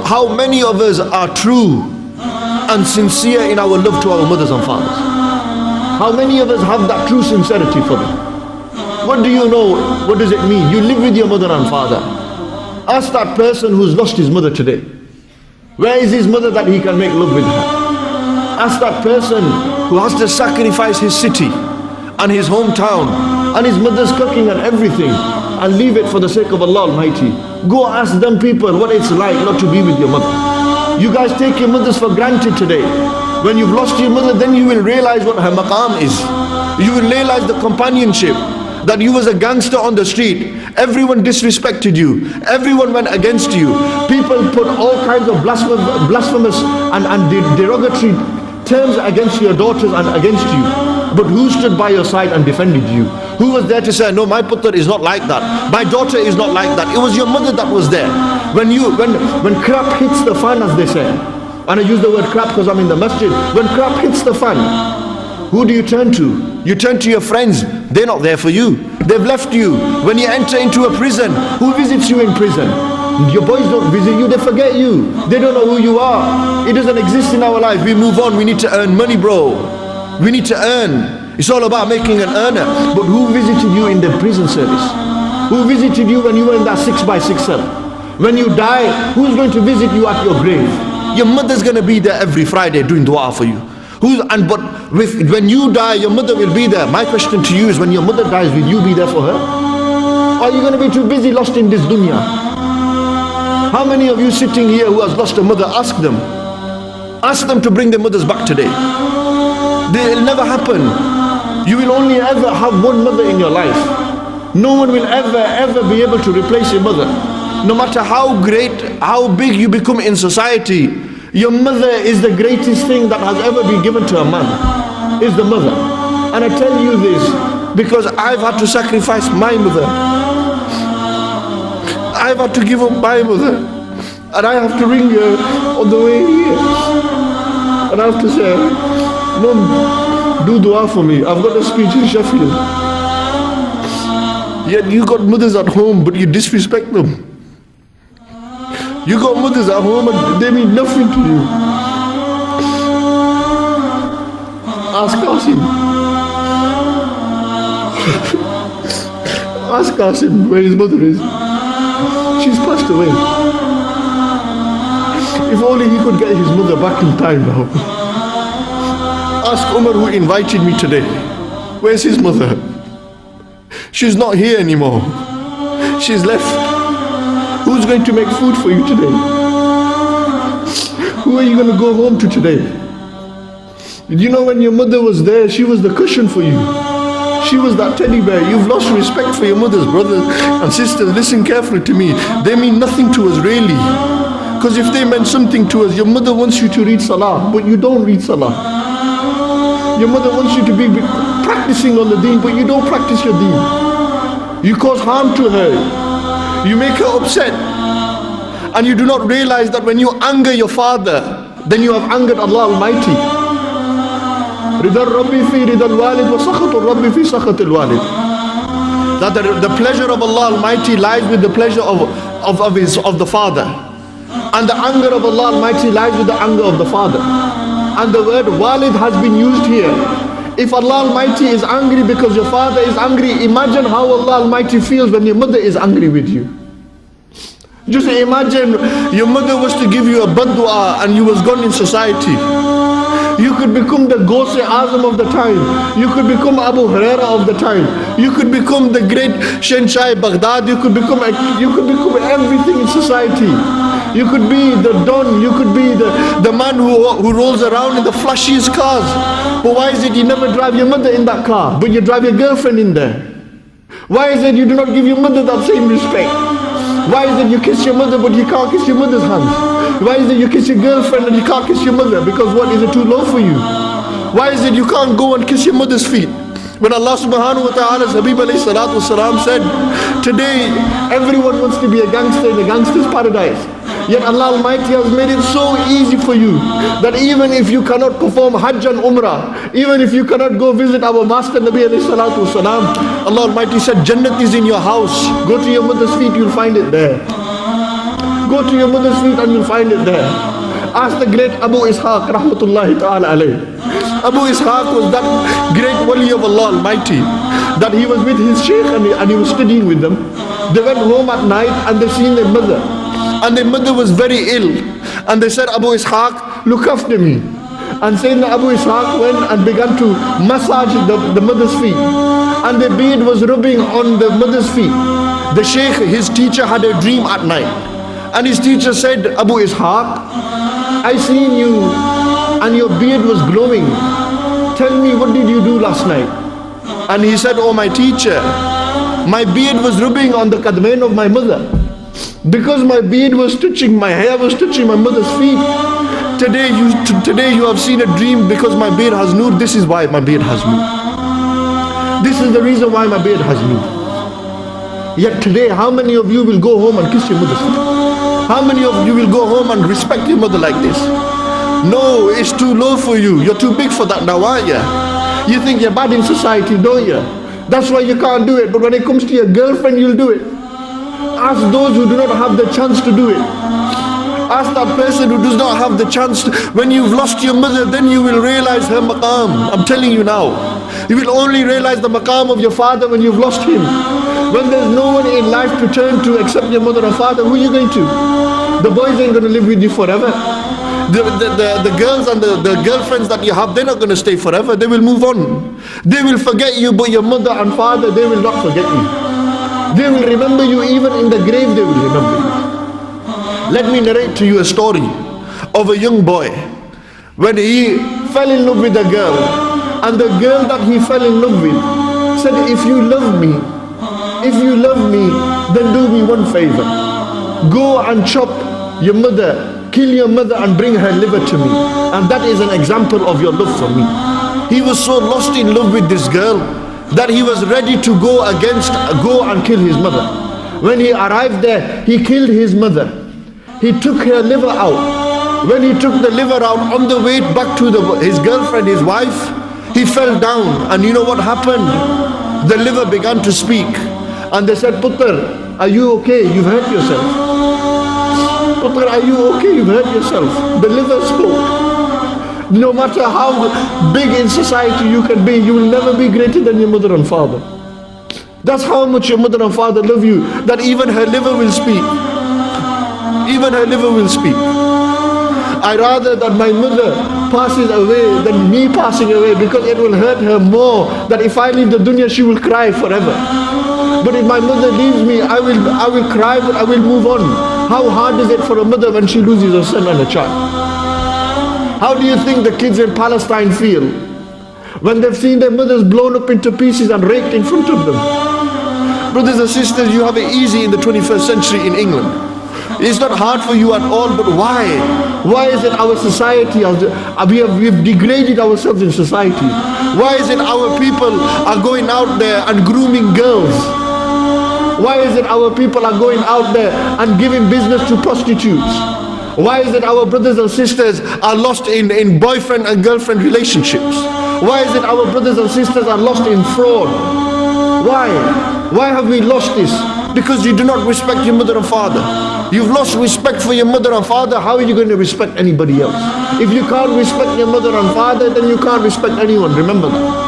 how many of us are true and sincere in our love to our mothers and fathers? How many of us have that true sincerity for them? What do you know? What does it mean? You live with your mother and father. Ask that person who's lost his mother today. Where is his mother that he can make love with her? Ask that person who has to sacrifice his city and his hometown and his mother's cooking and everything and leave it for the sake of Allah Almighty. Go ask them people what it's like not to be with your mother. You guys take your mothers for granted today. When you've lost your mother, then you will realize what her maqam is. You will realize the companionship, that you was a gangster on the street. Everyone disrespected you. Everyone went against you. People put all kinds of blasphemous and derogatory terms against your daughters and against you. But who stood by your side and defended you? Who was there to say, no, my putter is not like that. My daughter is not like that. It was your mother that was there. When crap hits the fan, as they say, and I use the word crap because I'm in the masjid. When crap hits the fan, who do you turn to? You turn to your friends. They're not there for you. They've left you. When you enter into a prison, who visits you in prison? Your boys don't visit you, they forget you. They don't know who you are. It doesn't exist in our life. We move on. We need to earn money, bro. We need to earn. It's all about making an earner. But who visited you in the prison service? Who visited you when you were in that 6x6 cell? When you die, who's going to visit you at your grave? Your mother's going to be there every Friday doing dua for you. When you die, your mother will be there. My question to you is, when your mother dies, will you be there for her? Or are you going to be too busy lost in this dunya? How many of you sitting here who has lost a mother, ask them. Ask them to bring their mothers back today. It'll never happen. You will only ever have one mother in your life. No one will ever be able to replace your mother. No matter how great, how big you become in society, your mother is the greatest thing that has ever been given to a man, is the mother. And I tell you this because I've had to sacrifice my mother. I've had to give up my mother. And I have to ring her on the way here. And I have to say, Mum, do dua for me. I've got a speech in Sheffield. Yet you got mothers at home, but you disrespect them. You got mothers at home and they mean nothing to you. Ask Qasim. Ask Qasim where his mother is. She's passed away. If only he could get his mother back in time now. Ask Umar who invited me today. Where's his mother? She's not here anymore. She's left. Who's going to make food for you today? Who are you going to go home to today? Did you know when your mother was there, she was the cushion for you? She was that teddy bear. You've lost respect for your mothers, brothers and sisters. Listen carefully to me. They mean nothing to us really. Because if they meant something to us, your mother wants you to read salah, but you don't read salah. Your mother wants you to be practicing on the deen, but you don't practice your deen. You cause harm to her. You make her upset. And you do not realize that when you anger your father, then you have angered Allah Almighty. That the pleasure of Allah Almighty lies with the pleasure of the father. And the anger of Allah Almighty lies with the anger of the father. And the word walid has been used here. If Allah Almighty is angry because your father is angry, imagine how Allah Almighty feels when your mother is angry with you. Just imagine your mother was to give you a bad dua and you was gone in society. You could become the Ghaus-e Azam of the time. You could become Abu Huraira of the time. You could become the great Shenshai Baghdad. You could become everything in society. You could be the Don. You could be the man who rolls around in the flashiest cars. But why is it you never drive your mother in that car, but you drive your girlfriend in there? Why is it you do not give your mother that same respect? Why is it you kiss your mother but you can't kiss your mother's hands? Why is it you kiss your girlfriend and you can't kiss your mother? Because what, is it too low for you? Why is it you can't go and kiss your mother's feet? When Allah subhanahu wa ta'ala's Habib alayhi salatu wasalam said, today everyone wants to be a gangster in a gangster's paradise. Yet Allah Almighty has made it so easy for you that even if you cannot perform Hajj and Umrah, even if you cannot go visit our Master Nabi alayhi salatu wasalam, Allah Almighty said, Jannat is in your house. Go to your mother's feet, you'll find it there. Go to your mother's feet and you'll find it there. Ask the great Abu Ishaq rahmatullahi ta'ala alayh. Abu Ishaq was that great wali of Allah Almighty, that he was with his sheikh and he was studying with them. They went home at night and they seen their mother, and their mother was very ill, and they said, Abu Ishaq, look after me. And Sayyidina Abu Ishaq went and began to massage the mother's feet, and the beard was rubbing on the mother's feet. The sheikh, his teacher, had a dream at night, and his teacher said, Abu Ishaq, I seen you and your beard was glowing. Tell me, what did you do last night? And he said, oh my teacher, my beard was rubbing on the kadmain of my mother. Because my beard was touching, my hair was touching my mother's feet. Today you have seen a dream because my beard has nur. This is why my beard has nur. This is the reason why my beard has nur. Yet today, how many of you will go home and kiss your mother's feet? How many of you will go home and respect your mother like this? No, it's too low for you. You're too big for that now, aren't you? You think you're bad in society, don't you? That's why you can't do it. But when it comes to your girlfriend, you'll do it. Ask those who do not have the chance to do it. Ask that person who does not have the chance to. When you've lost your mother, then you will realize her maqam. I'm telling you now. You will only realize the maqam of your father when you've lost him. When there's no one in life to turn to except your mother or father, who are you going to? The boys ain't going to live with you forever. The girls and the girlfriends that you have, they're not going to stay forever. They will move on. They will forget you, but your mother and father, they will not forget you. They will remember you. Even in the grave, they will remember you. Let me narrate to you a story of a young boy when he fell in love with a girl, and the girl that he fell in love with said, if you love me, then do me one favor. Go and chop your mother, kill your mother and bring her liver to me. And that is an example of your love for me. He was so lost in love with this girl that he was ready to go and kill his mother. When he arrived there, he killed his mother. He took her liver out. When he took the liver out, on the way back to his girlfriend, his wife, he fell down. And you know what happened? The liver began to speak. And they said, Putter, are you okay? You've hurt yourself. Putter, are you okay? You've hurt yourself. The liver spoke. No matter how big in society you can be, you will never be greater than your mother and father. That's how much your mother and father love you, that even her liver will speak. Even her liver will speak. I rather that my mother passes away than me passing away, because it will hurt her more that if I leave the dunya, she will cry forever. But if my mother leaves me, I will cry, but I will move on. How hard is it for a mother when she loses a son and a child? How do you think the kids in Palestine feel when they've seen their mothers blown up into pieces and raked in front of them? Brothers and sisters, you have it easy in the 21st century in England. It's not hard for you at all, but why? Why is it our society, we've degraded ourselves in society? Why is it our people are going out there and grooming girls? Why is it our people are going out there and giving business to prostitutes? Why is it our brothers and sisters are lost in boyfriend and girlfriend relationships? Why is it our brothers and sisters are lost in fraud? Why? Why have we lost this? Because you do not respect your mother and father. You've lost respect for your mother and father. How are you going to respect anybody else? If you can't respect your mother and father, then you can't respect anyone. Remember that.